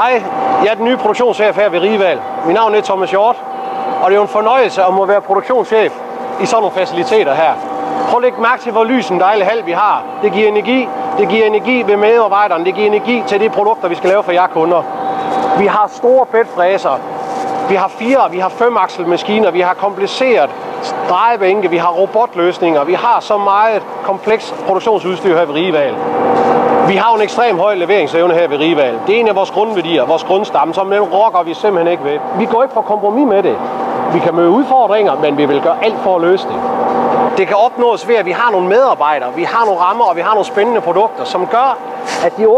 Hej, jeg er den nye produktionschef her ved Rival. Mit navn er Thomas Hjort, og det er jo en fornøjelse at må være produktionschef i sådan nogle faciliteter her. Prøv at lægge mærke til, hvor lys en dejlig hal vi har. Det giver energi. Det giver energi ved medarbejderne. Det giver energi til de produkter, vi skal lave for jer kunder. Vi har store bedfræser. Vi har 4, vi har 5 akselmaskiner. Vi har kompliceret drejebænke. Vi har robotløsninger. Vi har så meget kompleks produktionsudstyr her ved Rival. Vi har en ekstrem høj leveringsevne her ved Rival. Det er en af vores grundværdier, vores grundstamme, som den rokker vi simpelthen ikke ved. Vi går ikke på kompromis med det. Vi kan møde udfordringer, men vi vil gøre alt for at løse det. Det kan opnås ved, at vi har nogle medarbejdere, vi har nogle rammer, og vi har nogle spændende produkter, som gør, at de 98%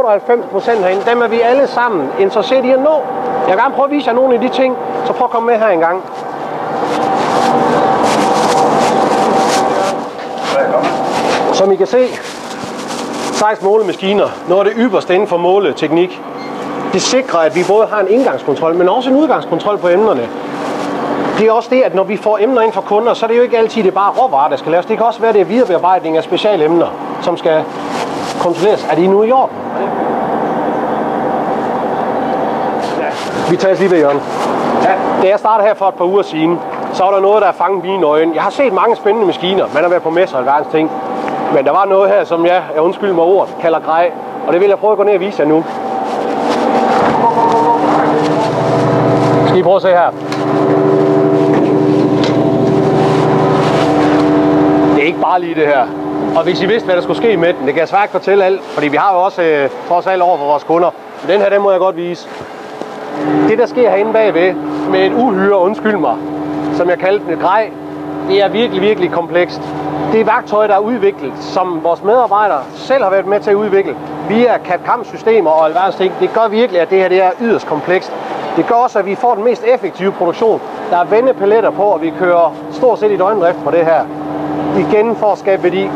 herinde, dem er vi alle sammen interesseret i at nå. Jeg vil gerne prøve at vise jer nogle af de ting, så prøv at komme med her en gang. Som I kan se, 16 målemaskiner, noget af det ypperste inden for måleteknik. Det sikrer, at vi både har en indgangskontrol, men også en udgangskontrol på emnerne. Det er også det, at når vi får emner ind fra kunder, så er det jo ikke altid, det er bare råvarer, der skal laves. Det kan også være, det er viderebearbejdning af specialemner, som skal kontrolleres. Er de nu i orden? Ja. Vi tager lige ved, Jørgen. Ja. Da jeg startede her for et par uger siden, så var der noget, der fanget mine øjne. Jeg har set mange spændende maskiner. Man har været på messer og alverdens ting. Men der var noget her, som jeg undskyld mig ordet, kalder grej. Og det vil jeg prøve at gå ned og vise jer nu. Skal I prøve at se her. Det er ikke bare lige det her. Og hvis I vidste, hvad der skulle ske med den, det kan jeg svært ikke fortælle alt. Fordi vi har jo også trods alt over for vores kunder. Men den her, den må jeg godt vise. Det, der sker herinde bagved, med et uhyre, undskyld mig, som jeg kaldte den grej, det er virkelig, virkelig komplekst. Det er værktøj, der er udviklet, som vores medarbejdere selv har været med til at udvikle via CAD/CAM-systemer og alverdens ting. Det gør virkelig, at det her det er yderst komplekst. Det gør også, at vi får den mest effektive produktion. Der er vendepaletter på, og vi kører stort set i døgndrift på det her. Igen for at skabe værdi.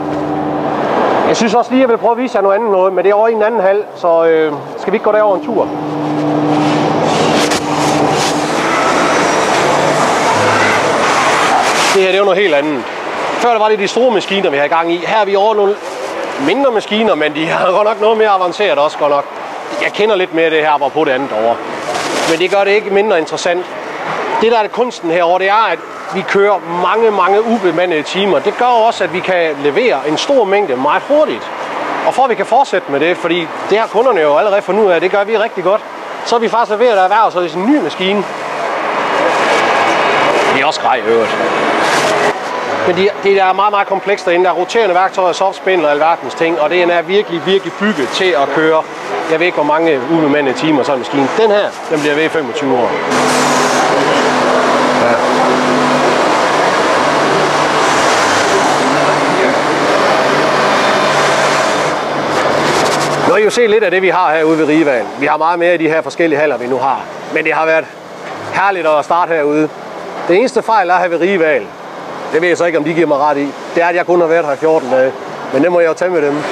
Jeg synes også lige, at jeg vil prøve at vise jer noget andet noget, men det er over i en anden hal, så skal vi ikke gå derover en tur? Det her det er jo noget helt andet. Før der var det de store maskiner, vi har i gang i. Her er vi over nogle mindre maskiner, men de har godt nok noget mere avanceret også godt nok. Jeg kender lidt mere det her, hvor på det andet over. Men det gør det ikke mindre interessant. Det der er det kunsten herovre, det er, at vi kører mange ubemandede timer. Det gør også, at vi kan levere en stor mængde meget hurtigt. Og for at vi kan fortsætte med det, fordi det har kunderne jo allerede fundet ud af, det gør vi rigtig godt, så er vi faktisk ved at erhverve os en ny maskine. Det er også grej øvrigt. Men det er meget komplekst derinde. Der er roterende værktøjer, softspindler og alverdens ting, og den er virkelig bygget til at køre. Jeg ved ikke, hvor mange ubemandede timer sådan en maskine. Den her, den bliver ved i 25 år. Ja. Nu har I jo set lidt af det, vi har herude ved Rival. Vi har meget mere af de her forskellige haller, vi nu har. Men det har været herligt at starte herude. Det eneste fejl er her ved Rival, det ved jeg så ikke, om de giver mig ret i, det er, at jeg kun har været her 14 dage. Men det må jeg jo tage med dem.